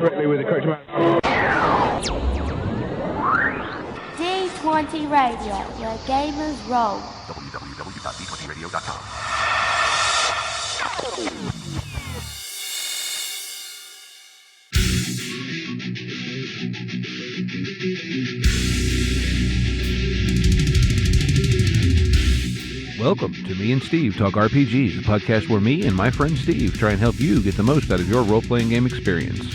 correctly with the correct amount. D20 Radio, where gamers roll. www.d20radio.com. Welcome to Me and Steve Talk RPGs, a podcast where me and my friend Steve try and help you get the most out of your role-playing game experience.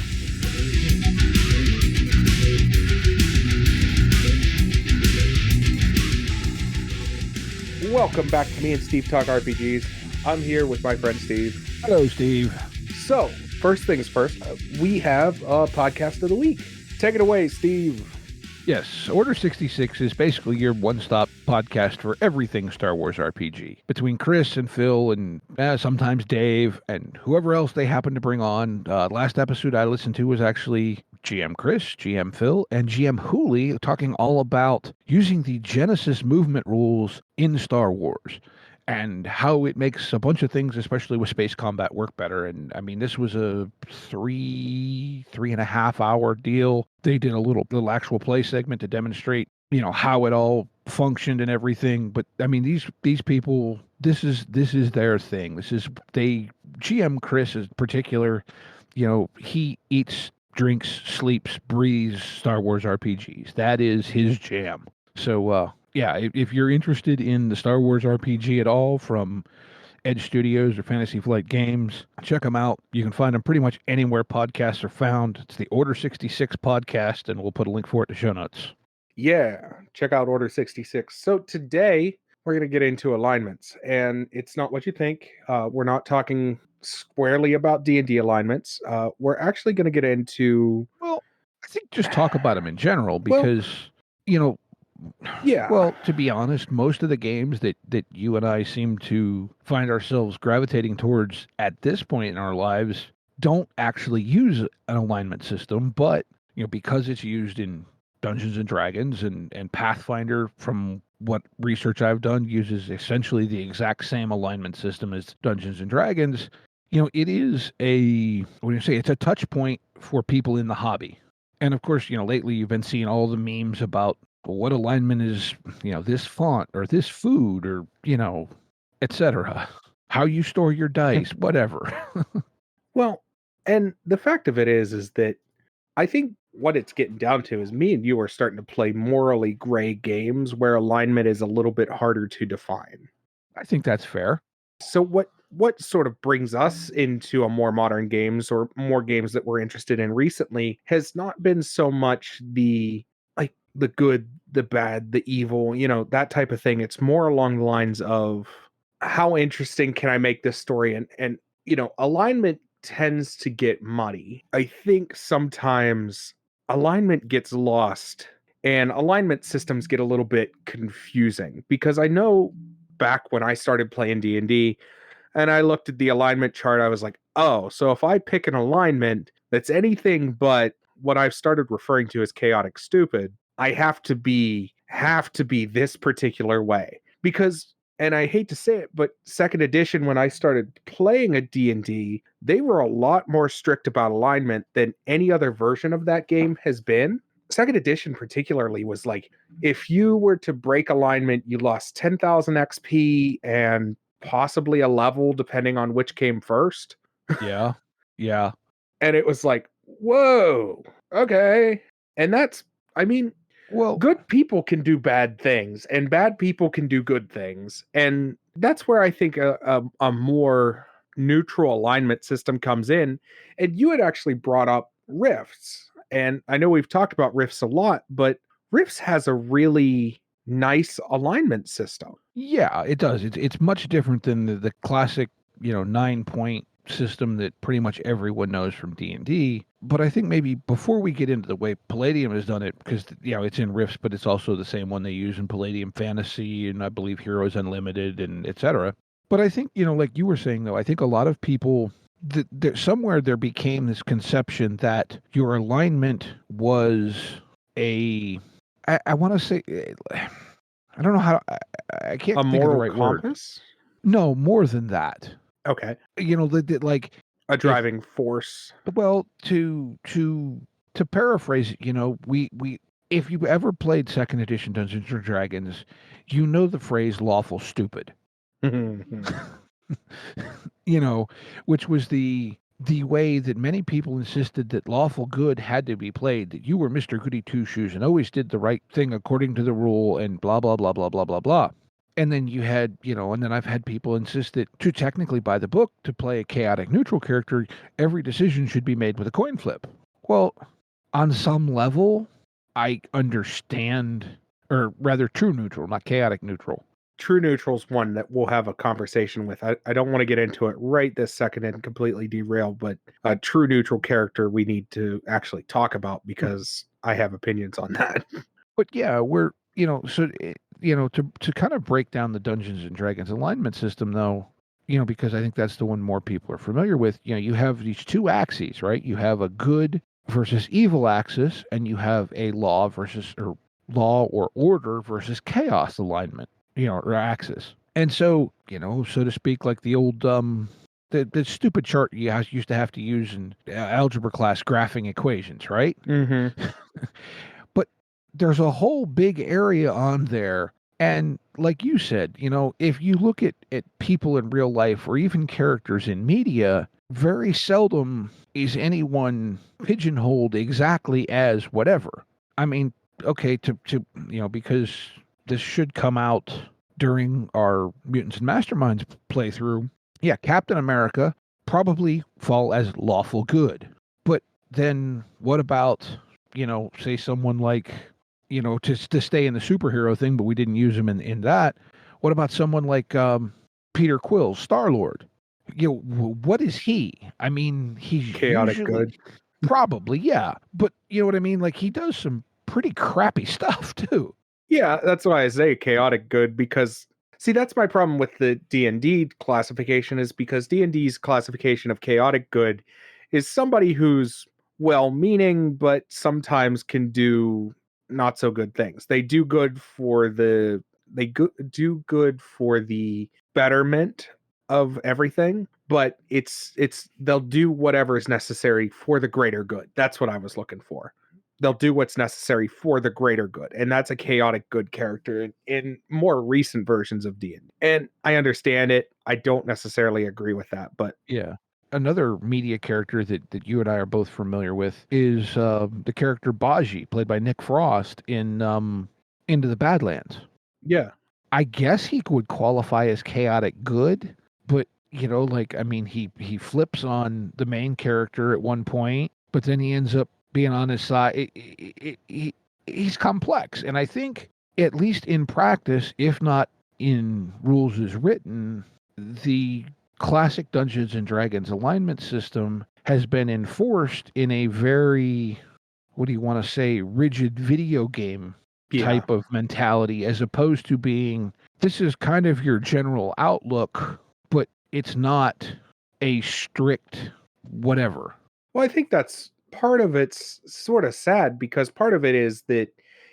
Welcome back to Me and Steve Talk RPGs. I'm here with my friend Steve. Hello, Steve. So, first things first, we have a podcast of the week. Take it away, Steve. Yes, Order 66 is basically your one-stop podcast for everything Star Wars RPG. Between Chris and Phil and sometimes Dave and whoever else they happen to bring on. Last episode I listened to was actually GM Chris, GM Phil, and GM Hooley talking all about using the Genesis movement rules in Star Wars and how it makes a bunch of things, especially with space combat, work better. And I mean, this was a three and a half hour deal. They did a little actual play segment to demonstrate, how it all functioned and everything. But I mean, these people, this is their thing. GM Chris in particular, he eats, drinks, sleeps, breathes Star Wars RPGs. That is his jam. So, yeah, if you're interested in the Star Wars RPG at all from Edge Studios or Fantasy Flight Games, check them out. You can find them pretty much anywhere podcasts are found. It's the Order 66 podcast, and we'll put a link for it in the show notes. Yeah, check out Order 66. So today, we're going to get into alignments, and it's not what you think. We're not talking squarely about D&D alignments. We're actually going to get into... Well, I think just talk about them in general, because, yeah. Well, to be honest, most of the games that you and I seem to find ourselves gravitating towards at this point in our lives don't actually use an alignment system, but, because it's used in Dungeons and Dragons and Pathfinder, from what research I've done, uses essentially the exact same alignment system as Dungeons and Dragons. It is it's a touch point for people in the hobby. And of course, lately you've been seeing all the memes about what alignment is, this font or this food or, etc. How you store your dice, whatever. Well, and the fact of it is that I think what it's getting down to is me and you are starting to play morally gray games where alignment is a little bit harder to define. I think that's fair. So what sort of brings us into a more modern games or more games that we're interested in recently has not been so much the good, the bad, the evil, that type of thing. It's more along the lines of how interesting can I make this story? And alignment tends to get muddy. I think sometimes alignment gets lost and alignment systems get a little bit confusing, because I know back when I started playing D&D and I looked at the alignment chart, I was like, oh, so if I pick an alignment that's anything but what I've started referring to as chaotic stupid, I have to be this particular way. Because, and I hate to say it, but second edition, when I started playing a D&D, they were a lot more strict about alignment than any other version of that game has been. Second edition particularly was like, if you were to break alignment, you lost 10,000 XP and possibly a level, depending on which came first. Yeah. And it was like, whoa, okay. And that's, well, good people can do bad things and bad people can do good things. And that's where I think a more neutral alignment system comes in. And you had actually brought up Rifts. And I know we've talked about Rifts a lot, but Rifts has a really nice alignment system. Yeah, it does. It's much different than the classic, 9-point system that pretty much everyone knows from D&D. But I think maybe before we get into the way Palladium has done it, because it's in Rifts, but it's also the same one they use in Palladium Fantasy and I believe Heroes Unlimited and etc. But I think, like you were saying, though, I think a lot of people, somewhere there became this conception that your alignment was I want to say, I don't know how, I can't think of the right compass? word. No, more than that. Okay. Like a driving force. Well, to paraphrase it, we if you've ever played second edition Dungeons and Dragons, you know the phrase lawful stupid. Which was the way that many people insisted that lawful good had to be played, that you were Mr. Goody Two Shoes and always did the right thing according to the rule and blah blah blah blah blah blah blah. And then you had, and then I've had people insist that to technically by the book to play a chaotic neutral character, every decision should be made with a coin flip. Well, on some level, I understand, or rather true neutral, not chaotic neutral. True neutral's one that we'll have a conversation with. I don't want to get into it right this second and completely derail, but a true neutral character we need to actually talk about because I have opinions on that. But yeah, we're, to kind of break down the Dungeons and Dragons alignment system, though, because I think that's the one more people are familiar with. You have these two axes, right? You have a good versus evil axis, and you have a law or order versus chaos alignment, or axis. And so, so to speak, like the old the stupid chart you used to have to use in algebra class graphing equations, right? Mm-hmm. But there's a whole big area on there. And like you said, if you look at people in real life or even characters in media, very seldom is anyone pigeonholed exactly as whatever. I mean, okay, because this should come out during our Mutants and Masterminds playthrough. Yeah, Captain America probably fall as lawful good. But then what about, say someone like, to stay in the superhero thing, but we didn't use him in that. What about someone like Peter Quill, Star-Lord? What is he? I mean, he's Chaotic usually good. Probably, yeah. But you know what I mean? Like, he does some pretty crappy stuff, too. Yeah, that's why I say chaotic good, because see, that's my problem with the D&D classification, is because D&D's classification of chaotic good is somebody who's well-meaning but sometimes can do not so good things. They do good for the do good for the betterment of everything, but it's they'll do whatever is necessary for the greater good. That's what I was looking for. They'll do what's necessary for the greater good, and that's a chaotic good character in more recent versions of D&D. And I understand it. I don't necessarily agree with that, but yeah. Another media character that you and I are both familiar with is the character Baji, played by Nick Frost in Into the Badlands. yeah. I guess he would qualify as chaotic good, but he flips on the main character at one point, but then he ends up being on his side. He's complex, and I think at least in practice, if not in rules as written, the classic Dungeons and Dragons alignment system has been enforced in a very, what do you want to say, rigid video game type of mentality, as opposed to being, this is kind of your general outlook, but it's not a strict whatever. Well, I think that's part of it's sort of sad, because part of it is that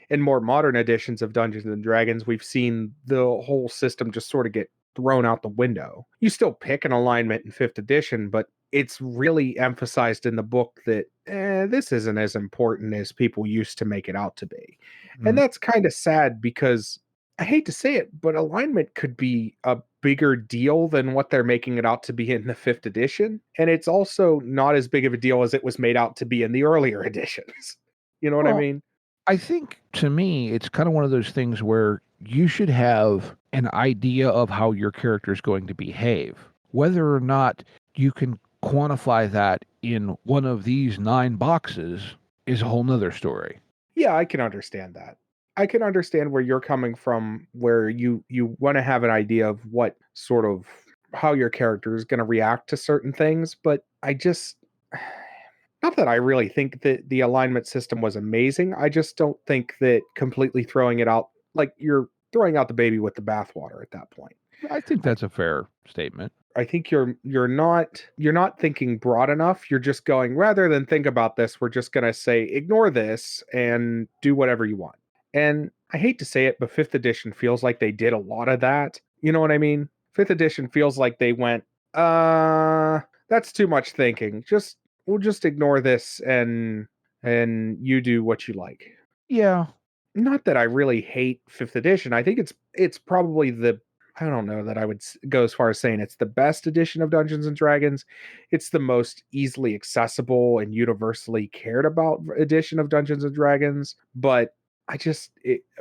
in more modern editions of Dungeons and Dragons, we've seen the whole system just sort of get thrown out the window. You still pick an alignment in 5th edition, but it's really emphasized in the book that this isn't as important as people used to make it out to be. And that's kind of sad, because I hate to say it, but alignment could be a bigger deal than what they're making it out to be in the 5th edition. And it's also not as big of a deal as it was made out to be in the earlier editions. You know what I mean? I think, to me, it's kind of one of those things where you should have an idea of how your character is going to behave. Whether or not you can quantify that in one of these 9 boxes is a whole nother story. Yeah, I can understand that. I can understand where you're coming from, where you want to have an idea of what sort of how your character is going to react to certain things, but I just, not that I really think that the alignment system was amazing. I just don't think that completely throwing it out, like, you're throwing out the baby with the bathwater at that point. I think that's a fair statement. I think you're not thinking broad enough. You're just going, rather than think about this, we're just going to say ignore this and do whatever you want. And I hate to say it, but 5th edition feels like they did a lot of that. You know what I mean? 5th edition feels like they went, that that's too much thinking. We'll just ignore this and you do what you like. Yeah. Not that I really hate 5th edition. I think it's probably I don't know that I would go as far as saying it's the best edition of Dungeons and Dragons. It's the most easily accessible and universally cared about edition of Dungeons and Dragons. But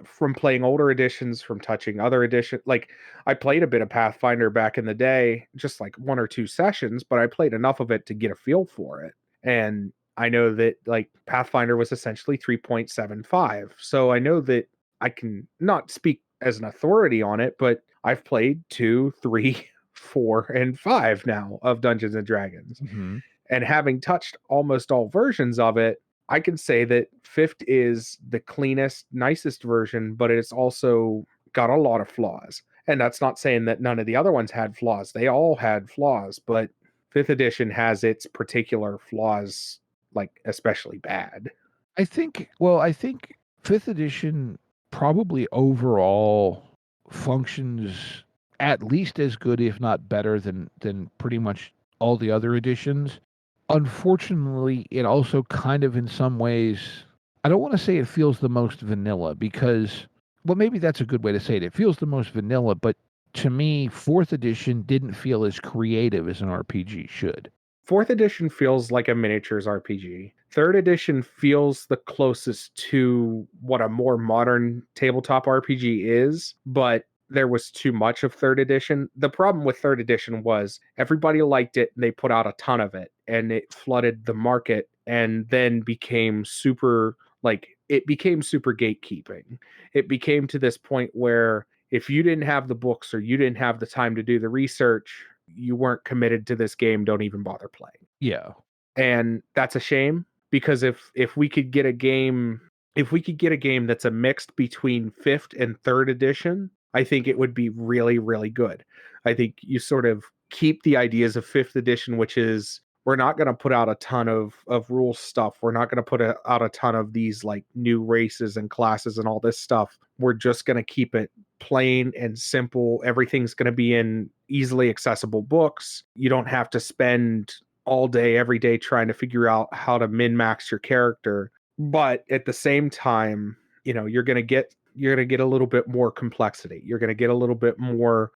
from playing older editions, from touching other editions, like I played a bit of Pathfinder back in the day, just like 1 or 2 sessions, but I played enough of it to get a feel for it. And I know that like Pathfinder was essentially 3.75. So I know that I can not speak as an authority on it, but I've played 2, 3, 4, and 5 now of Dungeons and Dragons. Mm-hmm. And having touched almost all versions of it, I can say that 5th is the cleanest, nicest version, but it's also got a lot of flaws. And that's not saying that none of the other ones had flaws. They all had flaws, but 5th edition has its particular flaws, like especially bad. I think 5th edition probably overall functions at least as good, if not better, than pretty much all the other editions. Unfortunately, it also kind of in some ways, I don't want to say it feels the most vanilla because, well, maybe that's a good way to say it. It feels the most vanilla, but to me, 4th edition didn't feel as creative as an RPG should. 4th edition feels like a miniatures RPG. 3rd edition feels the closest to what a more modern tabletop RPG is, but there was too much of 3rd edition. The problem with 3rd edition was everybody liked it and they put out a ton of it and it flooded the market and then became super gatekeeping. It became to this point where if you didn't have the books or you didn't have the time to do the research, you weren't committed to this game, don't even bother playing. Yeah. And that's a shame because if we could get a game that's a mixed between 5th and 3rd edition, I think it would be really, really good. I think you sort of keep the ideas of 5th edition, which is we're not going to put out a ton of rule stuff. We're not going to put out a ton of these like new races and classes and all this stuff. We're just going to keep it plain and simple. Everything's going to be in easily accessible books. You don't have to spend all day, every day trying to figure out how to min-max your character. But at the same time, you're going to get a little bit more complexity. You're going to get a little bit more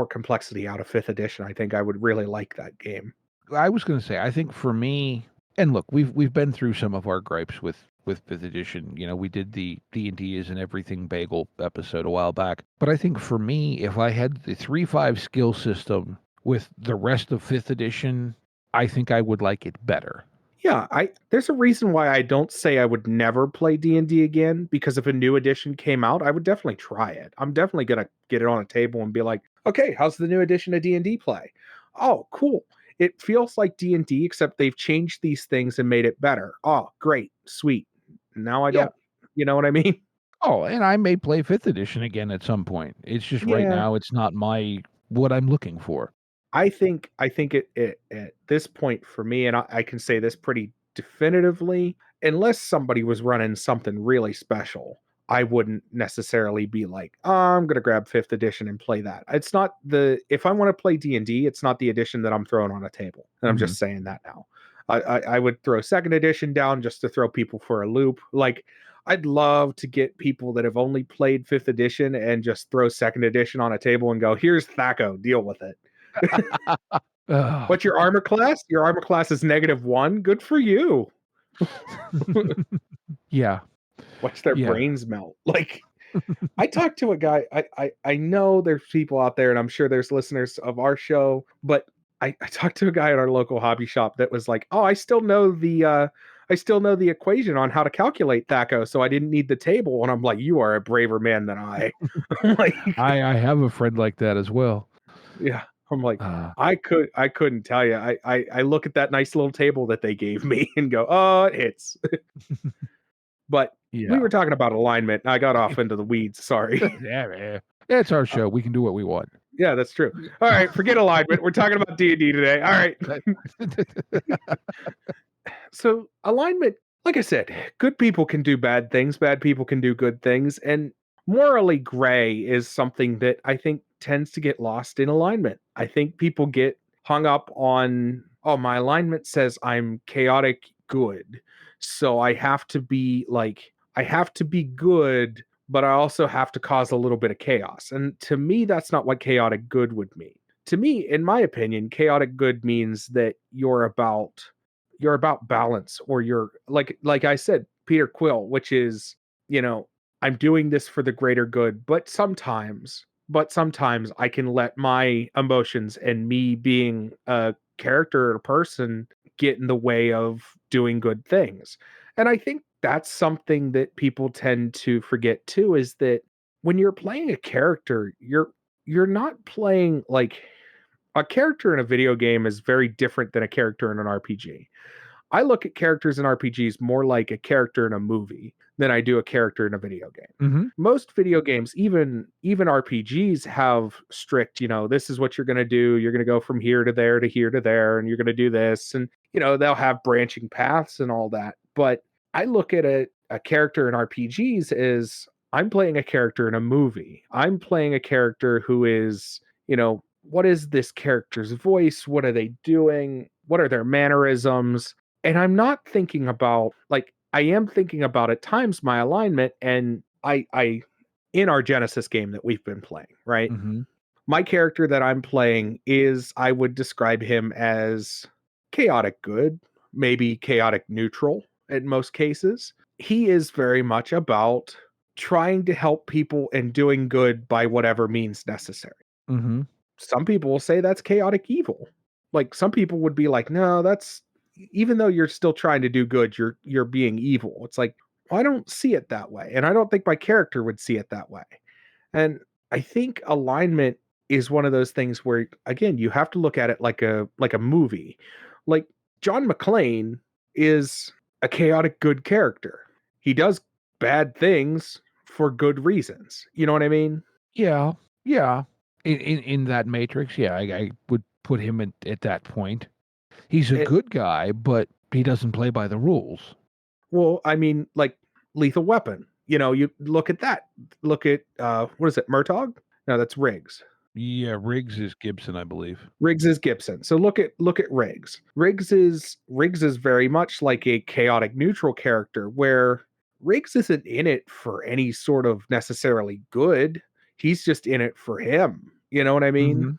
complexity out of 5th edition. I think I would really like that game. I was going to say, I think for me, and look, we've been through some of our gripes with 5th edition. We did the D&D is an everything bagel episode a while back. But I think for me, if I had the 3-5 skill system with the rest of 5th edition, I think I would like it better. Yeah, there's a reason why I don't say I would never play D&D again, because if a new edition came out, I would definitely try it. I'm definitely going to get it on a table and be like, okay, how's the new edition of D&D play? Oh, cool. It feels like D&D, except they've changed these things and made it better. Oh, great. Sweet. Now I don't, you know what I mean? Oh, and I may play 5th edition again at some point. It's just right now, it's not what I'm looking for. I think it at this point for me, and I can say this pretty definitively, unless somebody was running something really special, I wouldn't necessarily be like, oh, I'm going to grab 5th edition and play that. It's not if I want to play D&D, it's not the edition that I'm throwing on a table. And I'm just saying that now. I would throw 2nd edition down just to throw people for a loop. Like, I'd love to get people that have only played 5th edition and just throw 2nd edition on a table and go, here's THAC0, deal with it. What's your armor class? Your armor class is -1. Good for you. Yeah. Watch their brains melt. Like, I talked to a guy. I know there's people out there, and I'm sure there's listeners of our show, but I talked to a guy at our local hobby shop that was like, "Oh, I still know the equation on how to calculate THAC0, so I didn't need the table." And I'm like, "You are a braver man than I." Like, I have a friend like that as well. Yeah. I'm like, I couldn't tell you. I look at that nice little table that they gave me and go, oh, it hits. But we were talking about alignment. I got off into the weeds. Sorry. Yeah, man. It's our show. We can do what we want. Yeah, that's true. All right, forget alignment. We're talking about D&D today. All right. So alignment, like I said, good people can do bad things. Bad people can do good things. And morally gray is something that I think tends to get lost in alignment. I think people get hung up on, oh, my alignment says I'm chaotic good. So I have to be good, but I also have to cause a little bit of chaos. And to me, that's not what chaotic good would mean. To me, in my opinion, chaotic good means that you're about balance, or you're like I said, Peter Quill, which is, you know, I'm doing this for the greater good, but sometimes I can let my emotions and me being a character or person get in the way of doing good things. And I think that's something that people tend to forget too, is that when you're playing a character, you're not playing like a character in a video game is very different than a character in an RPG. I look at characters in RPGs more like a character in a movie than I do a character in a video game. Mm-hmm. Most video games, even RPGs, have strict, this is what you're going to do. You're going to go from here to there to here to there, and you're going to do this, and they'll have branching paths and all that. But I look at a character in RPGs as I'm playing a character in a movie. I'm playing a character who is, what is this character's voice? What are they doing? What are their mannerisms? And I'm not thinking about, like, I am thinking about at times my alignment, and I in our Genesis game that we've been playing, right? Mm-hmm. My character that I'm playing I would describe him as chaotic good, maybe chaotic neutral in most cases. He is very much about trying to help people and doing good by whatever means necessary. Mm-hmm. Some people will say that's chaotic evil. Like, some people would be like, no, that's, even though you're still trying to do good, you're being evil. It's like, well, I don't see it that way, and I don't think my character would see it that way. And I think alignment is one of those things where, again, you have to look at it like a movie. Like, John McClane is a chaotic good character. He does bad things for good reasons. You know what I mean? Yeah. Yeah. In that matrix, yeah, I would put him at that point. He's a It, good guy, but he doesn't play by the rules. well, I mean, like Lethal Weapon. You look at that. Look at what is it, Murtaugh? No, that's Riggs. Yeah, Riggs is Gibson, I believe. Riggs is Gibson. So look at Riggs. Riggs is very much like a chaotic neutral character, where Riggs isn't in it for any sort of necessarily good. He's just in it for him. You know what I mean? Mm-hmm.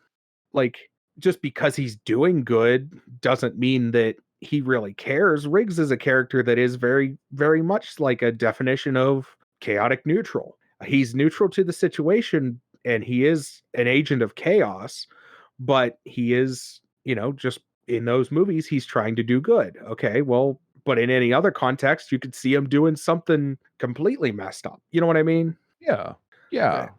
Like, just because he's doing good doesn't mean that he really cares. Riggs is a character that is very, very much like a definition of chaotic neutral. He's neutral to the situation, and he is an agent of chaos, but he is, just in those movies, he's trying to do good. Okay, well, but in any other context, you could see him doing something completely messed up. You know what I mean? Yeah. Yeah.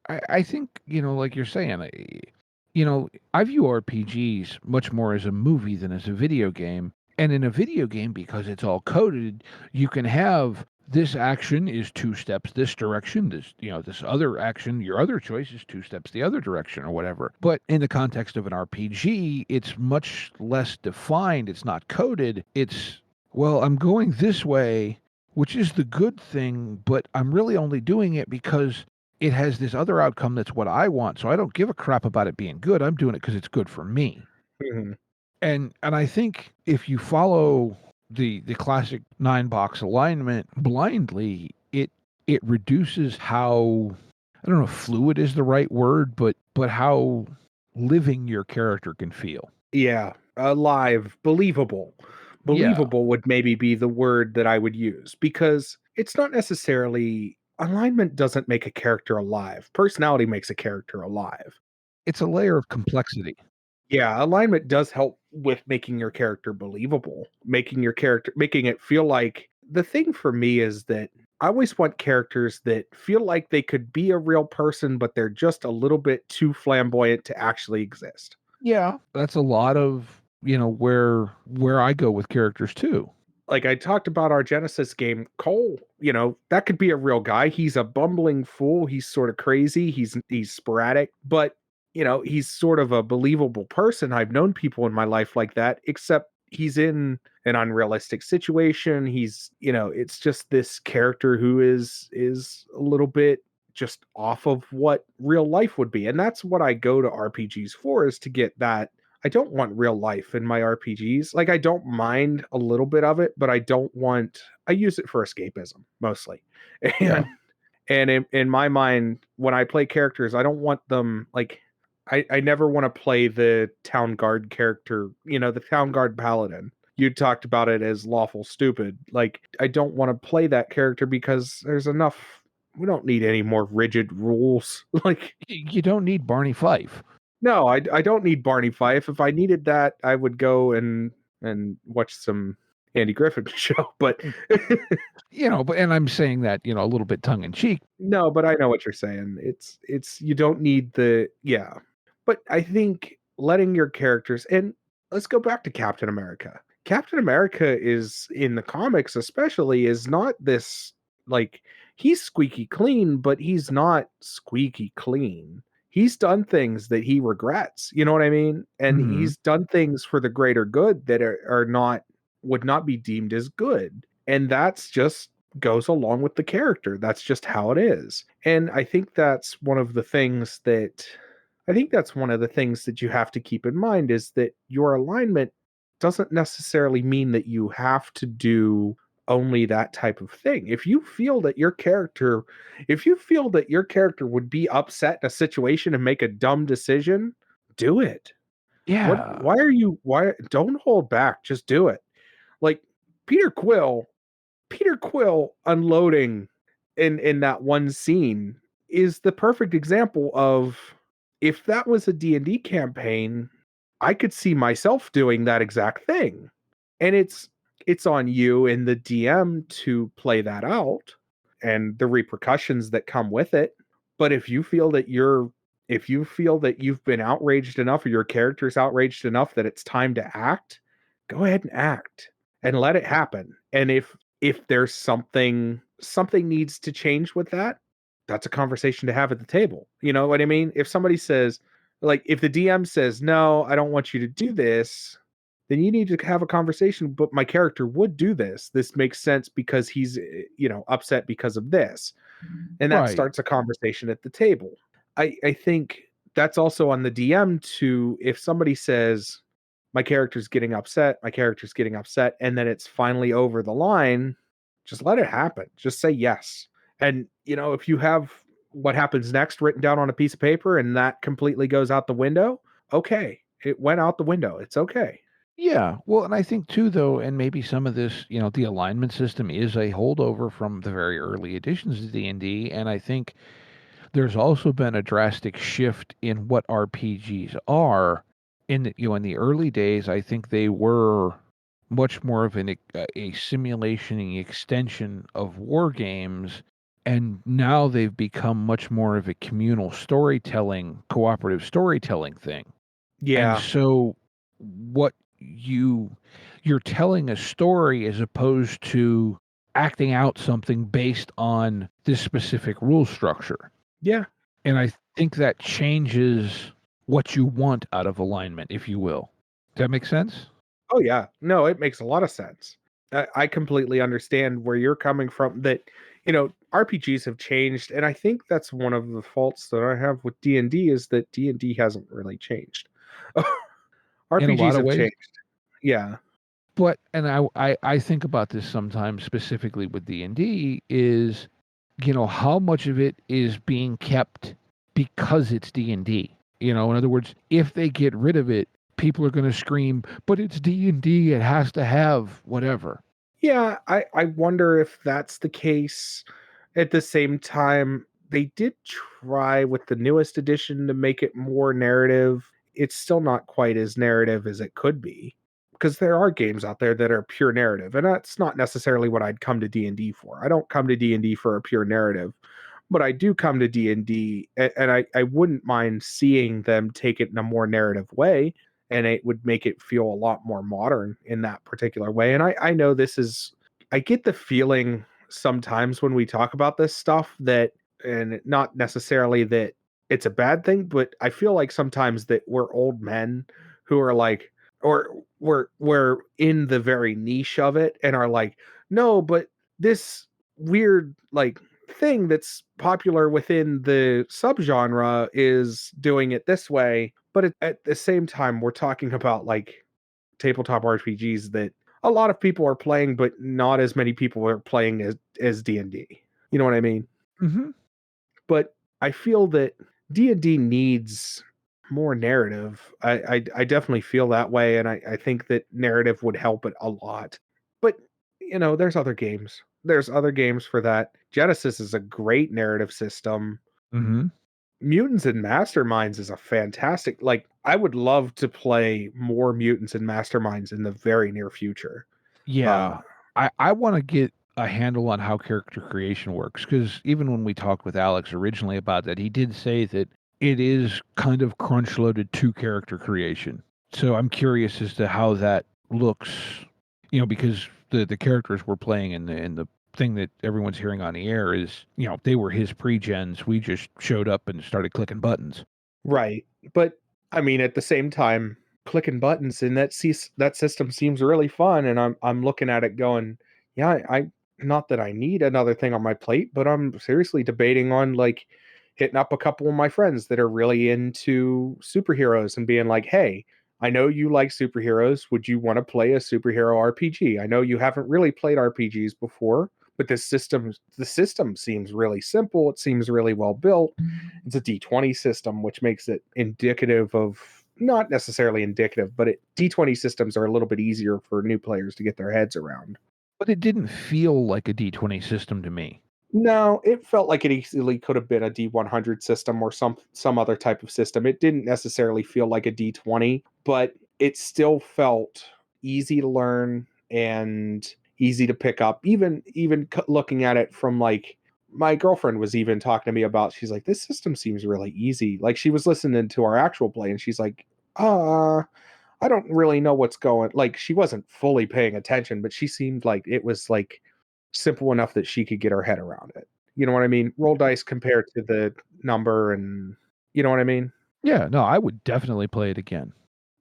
I think, like you're saying, I view RPGs much more as a movie than as a video game. And in a video game, because it's all coded, you can have this action is 2 steps this direction, this other action, your other choice is 2 steps the other direction or whatever. But in the context of an RPG, it's much less defined. It's not coded. It's, well, I'm going this way, which is the good thing, but I'm really only doing it because it has this other outcome that's what I want. So I don't give a crap about it being good. I'm doing it because it's good for me. Mm-hmm. And I think if you follow the classic 9-box alignment blindly, it reduces how, I don't know if fluid is the right word, but how living your character can feel. Yeah, alive, believable. Yeah. Believable would maybe be the word that I would use, because it's not necessarily, alignment doesn't make a character alive. Personality makes a character alive. It's a layer of complexity. Yeah, alignment does help with making your character believable, making it feel like, the thing for me is that I always want characters that feel like they could be a real person, but they're just a little bit too flamboyant to actually exist. Yeah. That's a lot of, where I go with characters too. Like I talked about our Genesis game, Cole, that could be a real guy. He's a bumbling fool. He's sort of crazy. He's sporadic, but he's sort of a believable person. I've known people in my life like that, except he's in an unrealistic situation. It's just this character who is a little bit just off of what real life would be. And that's what I go to RPGs for, is to get that. I don't want real life in my RPGs. Like, I don't mind a little bit of it, but I use it for escapism mostly. Yeah. And in my mind, when I play characters, I don't want them like I never want to play the town guard character, the town guard paladin. You talked about it as lawful stupid. Like, I don't want to play that character because there's enough. We don't need any more rigid rules. Like, You don't need Barney Fife. no, I don't need Barney Fife. If I needed that, I would go and watch some Andy Griffith show. But But and I'm saying that, a little bit tongue in cheek. no, but I know what you're saying. It's you don't need the yeah. But I think letting your characters, and let's go back to Captain America. Captain America is in the comics especially is not this like he's squeaky clean, but he's not squeaky clean. He's done things that he regrets. You know what I mean? And Mhm. he's done things for the greater good that are not would not be deemed as good. And that's just goes along with the character. That's just how it is. And I think that's one of the things that you have to keep in mind is that your alignment doesn't necessarily mean that you have to do only that type of thing. If you feel that your character would be upset in a situation and make a dumb decision, do it. Yeah. Why don't hold back, just do it. Like Peter Quill Peter Quill unloading in that one scene is the perfect example of if that was a D&D campaign, I could see myself doing that exact thing. And it's on you and the DM to play that out and the repercussions that come with it. But if you feel that you've been outraged enough or your character's outraged enough that it's time to act, go ahead and act and let it happen. And if there's something needs to change with that, that's a conversation to have at the table. You know what I mean? If somebody says, like, if the DM says, no, I don't want you to do this, then you need to have a conversation. But my character would do this. This makes sense because he's, upset because of this. And that Right. starts a conversation at the table. I think that's also on the DM to, if somebody says, my character's getting upset, and then it's finally over the line, just let it happen. Just say yes. And, if you have what happens next written down on a piece of paper and that completely goes out the window, okay. It went out the window. It's okay. Yeah. Well, and I think too, though, and maybe some of this, the alignment system is a holdover from the very early editions of D&D, and I think there's also been a drastic shift in what RPGs are. In the early days, I think they were much more of a simulation extension of war games, and now they've become much more of a communal storytelling, cooperative storytelling thing. And Yeah. so what you're telling a story as opposed to acting out something based on this specific rule structure. Yeah. And I think that changes what you want out of alignment, if you will. Does that make sense? Oh, yeah. No, it makes a lot of sense. I completely understand where you're coming from that, RPGs have changed. And I think that's one of the faults that I have with D&D is that D&D hasn't really changed. In a lot RPGs of have ways. changed. Yeah. But, and I think about this sometimes specifically with D&D is, how much of it is being kept because it's D&D. In other words, if they get rid of it, people are going to scream, but it's D&D, it has to have whatever. Yeah, I wonder if that's the case. At the same time, they did try with the newest edition to make it more narrative. It's still not quite as narrative as it could be because there are games out there that are pure narrative, and that's not necessarily what I'd come to D&D for. I don't come to D&D for a pure narrative, but I do come to D&D, and I wouldn't mind seeing them take it in a more narrative way, and it would make it feel a lot more modern in that particular way. And I know I get the feeling sometimes when we talk about this stuff that, and not necessarily that it's a bad thing, but I feel like sometimes that we're old men who are like, or we're in the very niche of it and are like, no, but this weird like thing that's popular within the subgenre is doing it this way, But at the same time, we're talking about like tabletop RPGs that a lot of people are playing, but not as many people are playing as D&D. You know what I mean? Mm-hmm. But I feel that D&D needs more narrative. I definitely feel that way, and I think that narrative would help it a lot. But there's other games. There's other games for that. Genesis is a great narrative system. Mm-hmm. Mutants and Masterminds is a fantastic. Like, I would love to play more Mutants and Masterminds in the very near future. Yeah. I want to get a handle on how character creation works, because even when we talked with Alex originally about that, he did say that it is kind of crunch loaded to character creation. So I'm curious as to how that looks, because the characters we're playing in the thing that everyone's hearing on the air is, they were his pre-gens. We just showed up and started clicking buttons. Right. But I mean, at the same time, clicking buttons in that system seems really fun, and I'm looking at it going, yeah, I not that I need another thing on my plate, but I'm seriously debating on like hitting up a couple of my friends that are really into superheroes and being like, hey, I know you like superheroes. Would you want to play a superhero RPG? I know you haven't really played RPGs before, but the system seems really simple. It seems really well built. It's a D20 system, which makes it indicative of, not necessarily indicative, but D20 systems are a little bit easier for new players to get their heads around. But it didn't feel like a D20 system to me. No, it felt like it easily could have been a D100 system or some other type of system. It didn't necessarily feel like a D20, but it still felt easy to learn and easy to pick up. Even looking at it from like, my girlfriend was even talking to me about, she's like, this system seems really easy. Like, she was listening to our actual play and she's like, I don't really know what's going, like, she wasn't fully paying attention, but she seemed like it was like simple enough that she could get her head around it. You know what I mean? Roll dice compared to the number, and you know what I mean? Yeah, no, I would definitely play it again.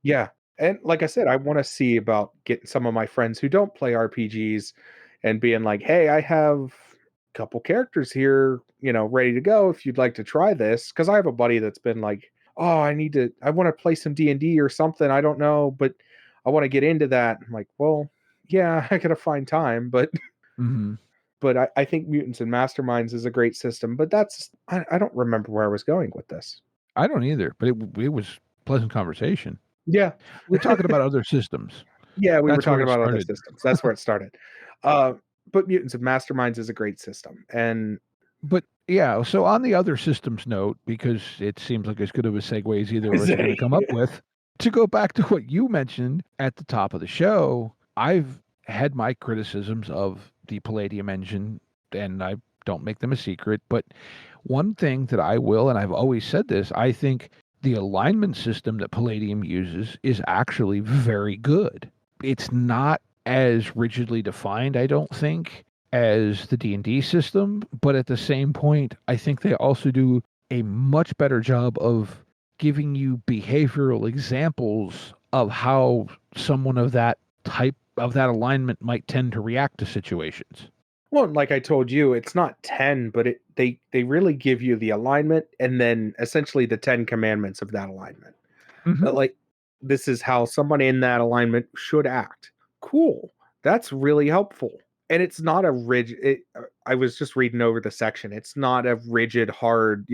Yeah. And like I said, I want to see about getting some of my friends who don't play RPGs and being like, hey, I have a couple characters here, ready to go if you'd like to try this. Because I have a buddy that's been like, oh, I want to play some D&D or something. I don't know, but I want to get into that. I'm like, well, yeah, I gotta find time, but Mm-hmm. but I think Mutants and Masterminds is a great system. But I don't remember where I was going with this. I don't either, but it was pleasant conversation. Yeah. We're talking about other systems. Yeah, we were That's where talking it about other started. systems. That's where it started. But Mutants and Masterminds is a great system. And But yeah, so on the other systems note, because it seems like as good of a segue as either of us are going to come up with, to go back to what you mentioned at the top of the show, I've had my criticisms of the Palladium engine, and I don't make them a secret. But one thing that I will, and I've always said this, I think the alignment system that Palladium uses is actually very good. It's not as rigidly defined, I don't think, as the D&D system, but at the same point, I think they also do a much better job of giving you behavioral examples of how someone of that type of that alignment might tend to react to situations. well, like I told you, it's not 10, but they really give you the alignment and then essentially the 10 commandments of that alignment. Mm-hmm. Like, this is how someone in that alignment should act. Cool. That's really helpful. And it's not a rigid, I was just reading over the section. It's not a rigid, hard,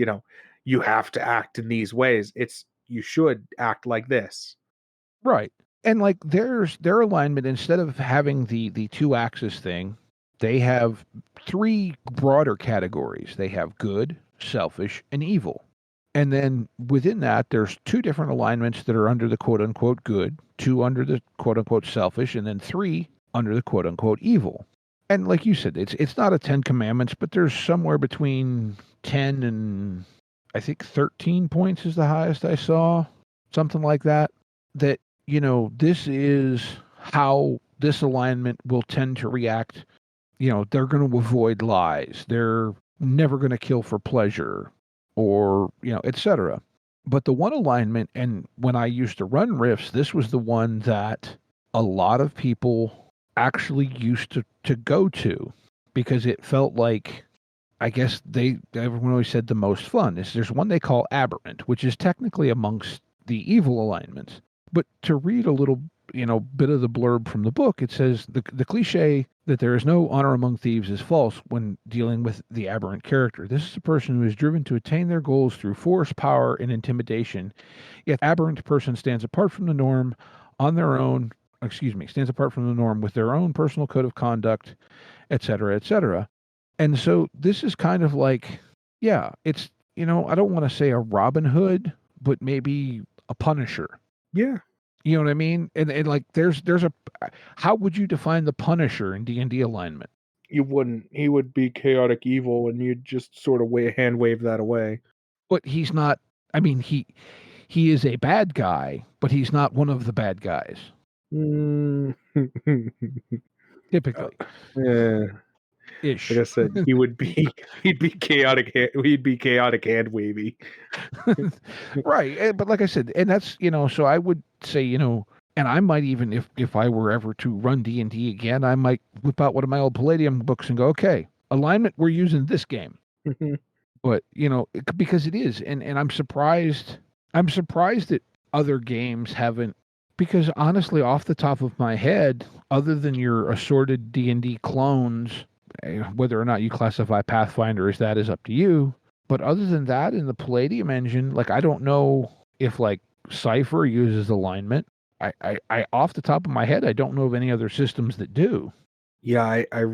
you have to act in these ways. It's, you should act like this. Right. And like their alignment, instead of having the two axis thing, they have three broader categories. They have good, selfish, and evil. And then within that, there's two different alignments that are under the quote unquote good, two under the quote unquote selfish, and then three under the quote unquote evil. And like you said, it's not a 10 commandments, but there's somewhere between 10 and I think 13 points is the highest I saw, something like that. That, this is how this alignment will tend to react. They're going to avoid lies. They're never going to kill for pleasure or, etc. But the one alignment, and when I used to run riffs, this was the one that a lot of people actually used to go to because it felt like, I guess everyone always said the most fun. There's one they call aberrant, which is technically amongst the evil alignments. But to read a little, bit of the blurb from the book, it says the cliche that there is no honor among thieves is false when dealing with the aberrant character. This is a person who is driven to attain their goals through force, power, and intimidation. Yet aberrant person stands apart from the norm on their own, stands apart from the norm with their own personal code of conduct, etc., etc. And so this is kind of like, yeah, it's, I don't want to say a Robin Hood, but maybe a Punisher. Yeah. You know what I mean? And like there's a how would you define the Punisher in D&D alignment? You wouldn't. He would be chaotic evil, and you'd just sort of hand wave that away. But he's not. I mean, he is a bad guy, but he's not one of the bad guys. Typically. Yeah. Ish. Like I said, he'd be chaotic. He'd be chaotic hand wavy. Right. But like I said, and that's, so I would say, and I might even, if I were ever to run D&D again, I might whip out one of my old Palladium books and go, okay, alignment, we're using this game. But, because it is, and I'm surprised that other games haven't, because honestly, off the top of my head, other than your assorted D&D clones, whether or not you classify Pathfinder as that is up to you. But other than that, in the Palladium engine, like, I don't know if, like, Cypher uses alignment. I off the top of my head, I don't know of any other systems that do. Yeah, I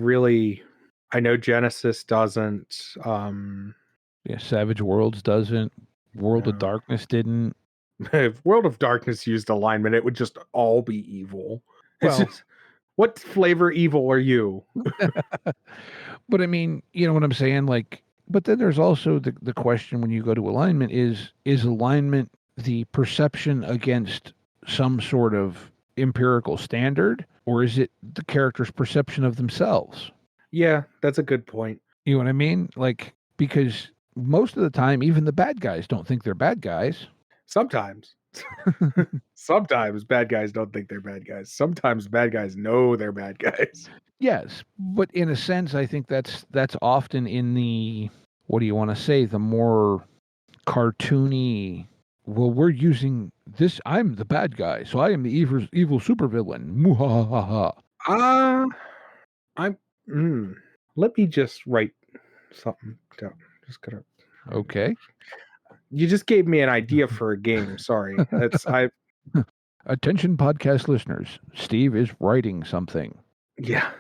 know Genesis doesn't. Yeah, Savage Worlds doesn't. World of Darkness didn't. If World of Darkness used alignment, it would just all be evil. Well, just, what flavor evil are you? But I mean, you know what I'm saying? Like, but then there's also the question when you go to alignment is alignment the perception against some sort of empirical standard, or is it the character's perception of themselves? Yeah, that's a good point. You know what I mean? Like, because most of the time, even the bad guys don't think they're bad guys. Sometimes. Sometimes bad guys don't think they're bad guys. Sometimes bad guys know they're bad guys. Yes, but in a sense, I think that's often in the, what do you want to say, the more cartoony, well, we're using this, I'm the bad guy, so I am the evil supervillain. Muhahaha. Let me just write something down. Just gotta. Okay. You just gave me an idea for a game. Sorry. Attention podcast listeners. Steve is writing something. Yeah.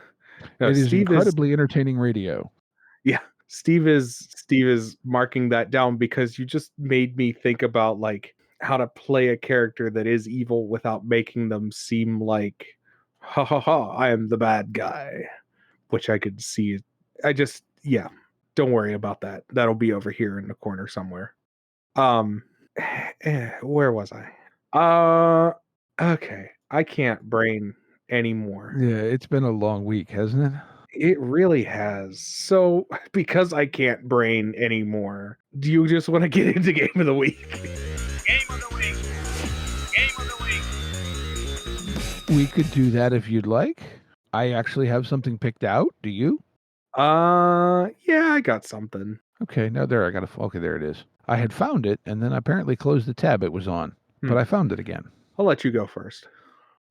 No, it is Steve incredibly entertaining radio. Yeah. Steve is marking that down because you just made me think about like how to play a character that is evil without making them seem like, ha ha ha, I am the bad guy, which I could see. Don't worry about that. That'll be over here in the corner somewhere. Where was I? Okay. I can't brain anymore. Yeah, it's been a long week, hasn't it? It really has. So, because I can't brain anymore, do you just want to get into Game of the Week? Game of the Week. Game of the Week. We could do that if you'd like. I actually have something picked out. Do you? Yeah, I got something. Okay, now there, okay, there it is. I had found it, and then apparently closed the tab it was on, but I found it again. I'll let you go first.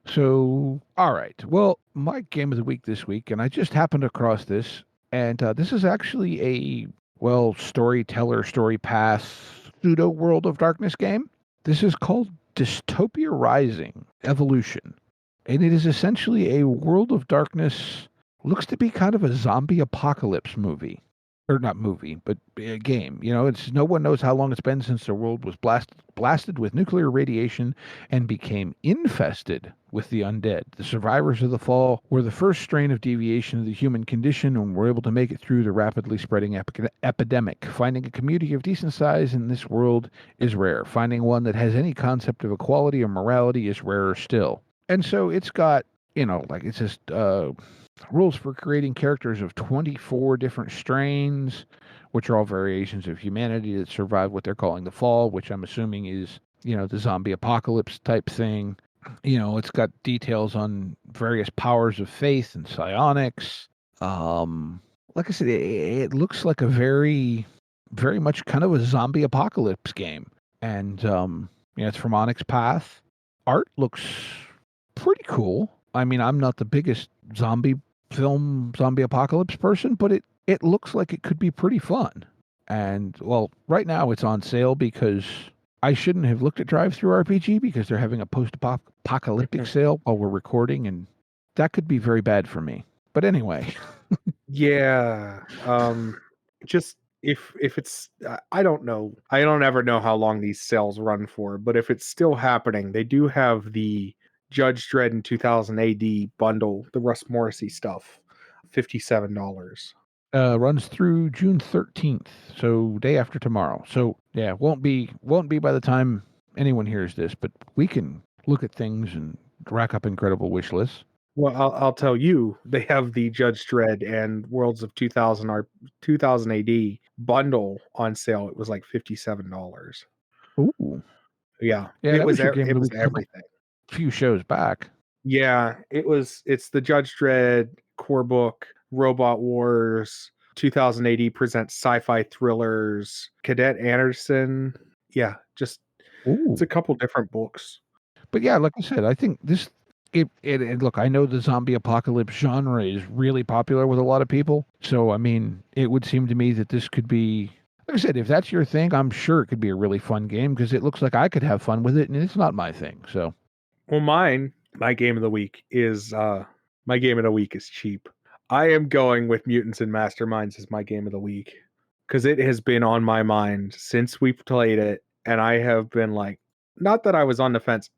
So, all right. Well, my game of the week this week, and I just happened across this, and this is actually a, storyteller, story path, pseudo World of Darkness game. This is called Dystopia Rising Evolution, and it is essentially a World of Darkness, looks to be kind of a zombie apocalypse movie. Or not movie, but a game. It's no one knows how long it's been since the world was blasted with nuclear radiation and became infested with the undead. The survivors of the fall were the first strain of deviation of the human condition and were able to make it through the rapidly spreading epidemic. Finding a community of decent size in this world is rare. Finding one that has any concept of equality or morality is rarer still. And so it's got, it's just rules for creating characters of 24 different strains, which are all variations of humanity that survive what they're calling the fall, which I'm assuming is, the zombie apocalypse type thing. It's got details on various powers of faith and psionics. Like I said, it looks like a very, very much kind of a zombie apocalypse game. And Yeah, it's from Onyx Path. Art looks pretty cool. I mean, I'm not the biggest zombie apocalypse person, but it looks like it could be pretty fun. And well, right now it's on sale because I shouldn't have looked at Drive-Thru RPG because they're having a post-apocalyptic sale while we're recording, and that could be very bad for me. But anyway, Yeah. Just if it's I don't know. I don't ever know how long these sales run for, but if it's still happening, they do have the Judge Dredd in 2000 AD bundle, the Russ Morrissey stuff, $57. runs through June 13th, so day after tomorrow. So yeah, won't be by the time anyone hears this, but we can look at things and rack up incredible wish lists. Well, I'll tell you, they have the Judge Dredd and Worlds of 2000 AD bundle on sale. It was like $57. Ooh, Yeah, yeah, that was your game it of the was week everything. a few shows back. Yeah, it's the Judge Dredd core book, Robot Wars, 2000 AD presents sci-fi thrillers, Cadet Anderson. Yeah, just Ooh, it's a couple different books. but yeah, like I said, I think this. It look, I know the zombie apocalypse genre is really popular with a lot of people. So, I mean, it would seem to me that this could be, like I said, if that's your thing, I'm sure it could be a really fun game because it looks like I could have fun with it, and it's not my thing. So, Well, my game of the week is cheap. I am going with Mutants and Masterminds as my game of the week because it has been on my mind since we played it, and I have been like, not that I was on the fence.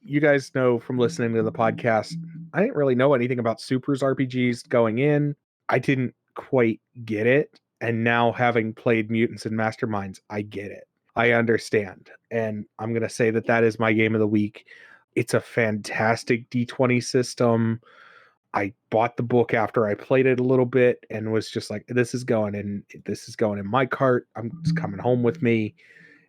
You guys know from listening to the podcast, I didn't really know anything about Supers RPGs going in. I didn't quite get it, and now having played Mutants and Masterminds, I get it. I understand, and I'm gonna say that is my game of the week. It's a fantastic D20 system. I bought the book after I played it a little bit and was just like, this is going in my cart. It's coming home with me.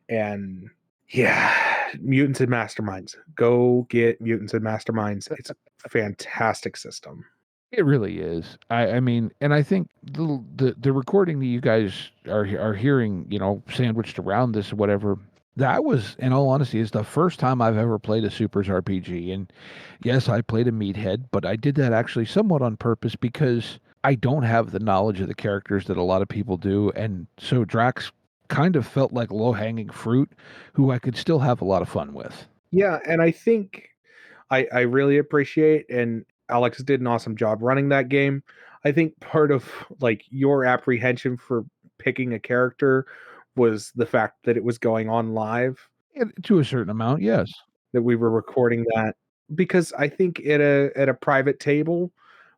And yeah, Mutants and Masterminds. Go get Mutants and Masterminds. It's a fantastic system. it really is. I mean, and I think the recording that you guys are hearing, sandwiched around this or whatever, that was, in all honesty, is the first time I've ever played a Supers RPG. And yes, I played a meathead, but I did that actually somewhat on purpose because I don't have the knowledge of the characters that a lot of people do, and so Drax kind of felt like low-hanging fruit who I could still have a lot of fun with. Yeah, and I think I really appreciate, and Alex did an awesome job running that game. I think part of like your apprehension for picking a character was the fact that it was going on live, To a certain amount, yes. that we were recording that, because I think at a private table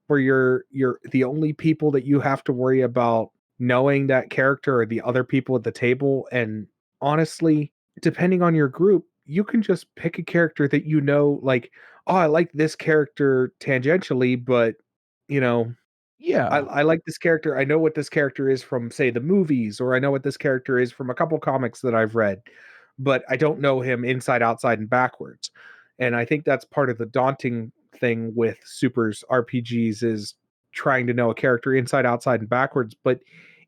where you're the only people that you have to worry about knowing that character are the other people at the table. And honestly, depending on your group, you can just pick a character that like, oh, I like this character tangentially, but you know, Yeah. I like this character. I know what this character is from, say, the movies, or I know what this character is from a couple comics that I've read, but I don't know him inside, outside, and backwards. And I think that's part of the daunting thing with Supers RPGs is trying to know a character inside, outside, and backwards. But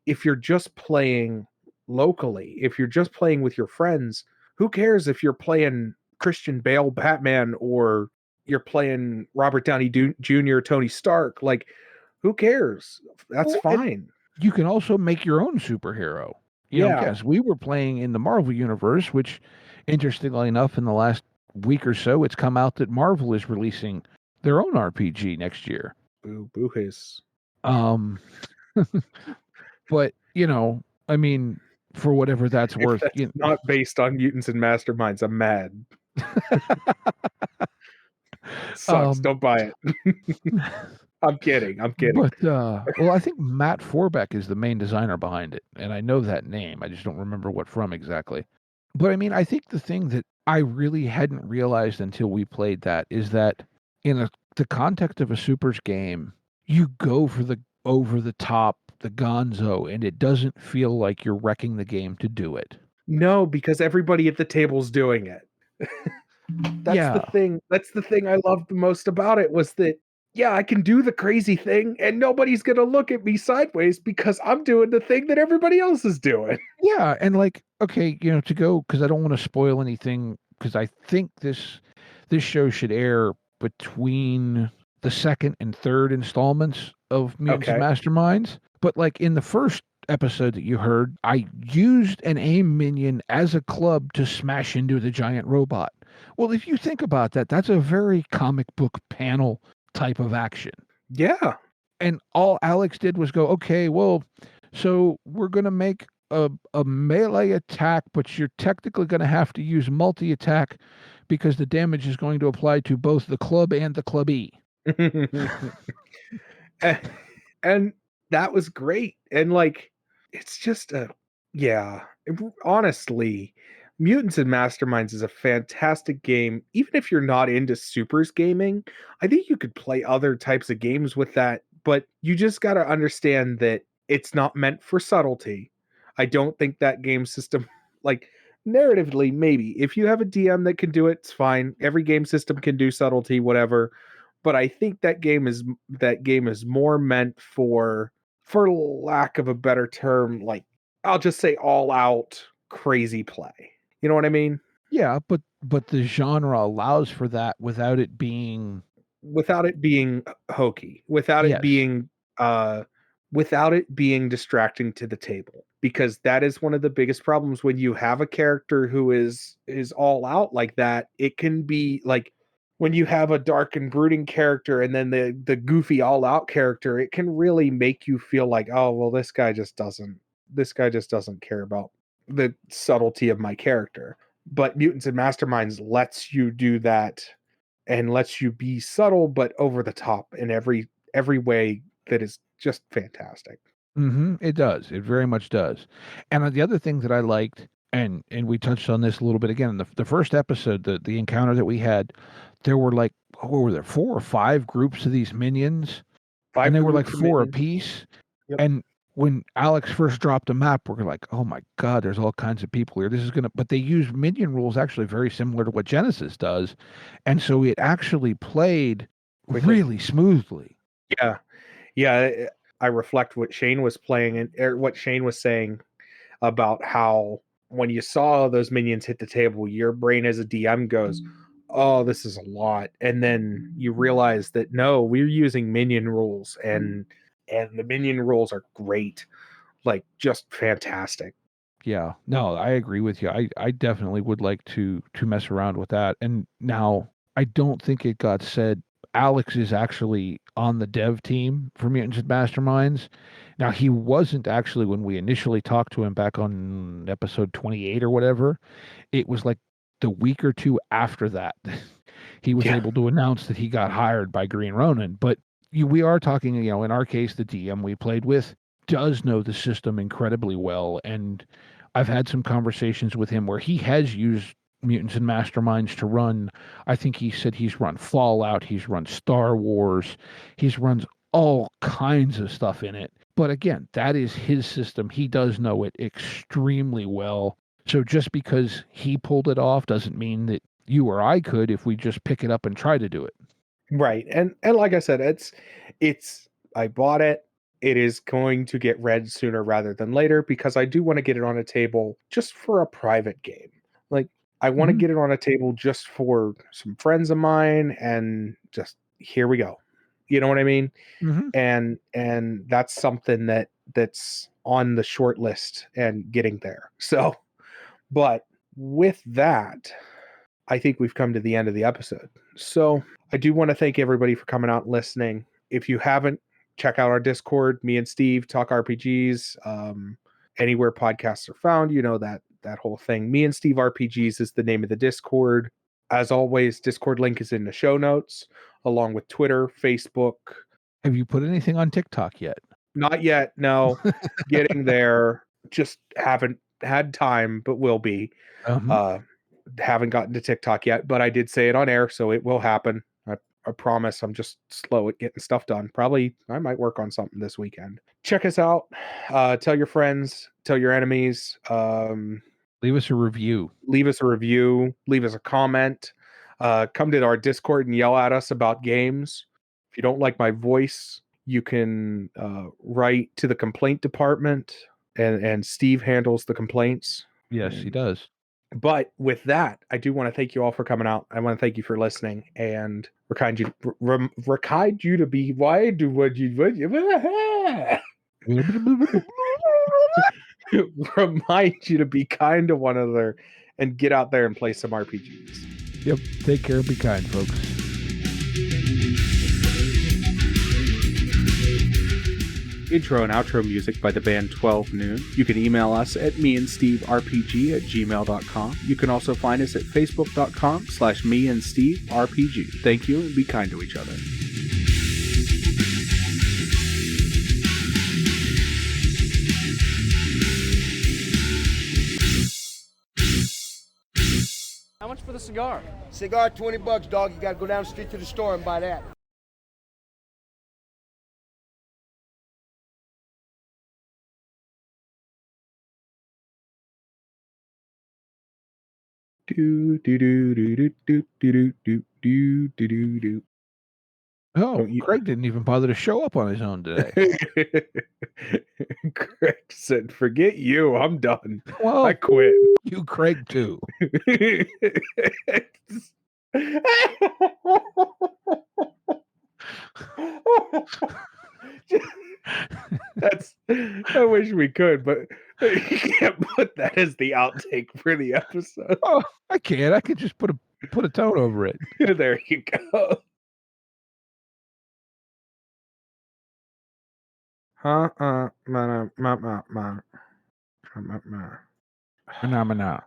if you're just playing locally, if you're just playing with your friends, who cares if you're playing Christian Bale Batman or you're playing Robert Downey Jr. Tony Stark? Like, who cares? That's Well, fine. you can also make your own superhero. Yeah. Yes, we were playing in the Marvel universe, which, interestingly enough, in the last week or so, it's come out that Marvel is releasing their own RPG next year. Boo hiss. Um, but I mean, for whatever that's If worth, that's not based on Mutants and Masterminds, I'm mad. Sucks. Don't buy it. I'm kidding. But well, I think Matt Forbeck is the main designer behind it, and I know that name. I just don't remember what from exactly. But I mean, I think the thing that I really hadn't realized until we played that is that the context of a supers game, you go for the over the top, the gonzo, and it doesn't feel like you're wrecking the game to do it. No, because everybody at the table's doing it. That's Yeah. the thing. That's the thing I loved the most about it was that, yeah, I can do the crazy thing and nobody's going to look at me sideways because I'm doing the thing that everybody else is doing. Yeah, and like, okay, to go because I don't want to spoil anything because I think this show should air between the second and third installments of Mutants and Okay. Masterminds. But like in the first episode that you heard, I used an AIM minion as a club to smash into the giant robot. Well, if you think about that, that's a very comic book panel type of action. Yeah. And all Alex did was go, okay, well, so we're going to make a melee attack, but you're technically going to have to use multi attack because the damage is going to apply to both the club and the club E. And that was great. And like, it's just yeah, honestly, Mutants and Masterminds is a fantastic game. Even if you're not into supers gaming, I think you could play other types of games with that, but you just got to understand that it's not meant for subtlety. I don't think that game system, like, narratively, maybe if you have a DM that can do it, it's fine. Every game system can do subtlety, whatever. But I think that game is more meant for lack of a better term, like, I'll just say all out crazy play. You know what I mean? Yeah, but the genre allows for that without it being Without it being hokey, yes. uh without it being distracting to the table. Because that is one of the biggest problems when you have a character who is all out like that. It can be like when you have a dark and brooding character and then the goofy all out character, it can really make you feel like, oh well, this guy just doesn't care about the subtlety of my character. But Mutants and Masterminds lets you do that and lets you be subtle but over the top in every way that is just fantastic. It does. It very much does. And the other thing that I liked, and we touched on this a little bit again in the first episode, the encounter that we had, there were like, what were there, 4 or 5 groups of these minions, and Five they were like groups of 4 minions. apiece. Yep. And when Alex first dropped a map, we're like, oh my God, there's all kinds of people here. This is gonna, but they use minion rules actually very similar to what Genesis does, and so it actually played Quickly. really smoothly. Yeah. Yeah. I reflect what Shane was playing and what Shane was saying about how when you saw those minions hit the table, your brain as a DM goes, oh, this is a lot. And then you realize that no, we're using minion rules and the minion rules are great. Like just fantastic. Yeah, no, I agree with you. I definitely would like to mess around with that. And now I don't think it got said. Alex is actually on the dev team for Mutants and Masterminds. Now he wasn't actually when we initially talked to him back on episode 28 or whatever. It was like the week or two after that he was Yeah. able to announce that he got hired by Green Ronin. But we are talking, in our case, the DM we played with does know the system incredibly well. And I've had some conversations with him where he has used Mutants and Masterminds to run. I think he said he's run Fallout, he's run Star Wars, he's runs all kinds of stuff in it. But again, that is his system. He does know it extremely well. So just because he pulled it off doesn't mean that you or I could if we just pick it up and try to do it. Right. And like I said, it's I bought it. It is going to get read sooner rather than later because I do want to get it on a table just for a private game. Like I want to Mhm. get it on a table just for some friends of mine and just here we go. You know what I mean? Mhm. And that's something that's on the short list and getting there. So, but with that, I think we've come to the end of the episode. So I do want to thank everybody for coming out and listening. If you haven't, check out our Discord. Me and Steve talk RPGs. Anywhere podcasts are found, that whole thing. Me and Steve RPGs is the name of the Discord. As always, Discord link is in the show notes, along with Twitter, Facebook. Have you put anything on TikTok yet? Not yet, no. Getting there. Just haven't had time, but will be. Um, Uh, haven't gotten to TikTok yet, but I did say it on air, so it will happen. I promise. I'm just slow at getting stuff done. Probably I might work on something this weekend. Check us out. Tell your friends, tell your enemies. Leave us a review. Leave us a review. Leave us a comment. Come to our Discord and yell at us about games. If you don't like my voice, you can write to the complaint department, and Steve handles the complaints. Yes, he does. But with that, I do want to thank you all for coming out. I want to thank you for listening and remind you to be why do what you remind you to be kind to one another and get out there and play some RPGs. Yep. Take care. Be kind, folks. Intro and outro music by the band 12 Noon. You can email us at meandsteverpg@gmail.com. You can also find us at facebook.com/meandsteverpg. Thank you, and be kind to each other. How much for the cigar? Cigar, $20, dog. You gotta go down the street to the store and buy that. Do do do do do do do do do do do do. Oh, Craig didn't even bother to show up on his own today. Craig said, "Forget you. I'm done. Well, I quit." you, Craig, too. That's. I wish we could, but you can't put that as the outtake for the episode. Oh, I can't. I could just put a tone over it. There you go. Phenomena.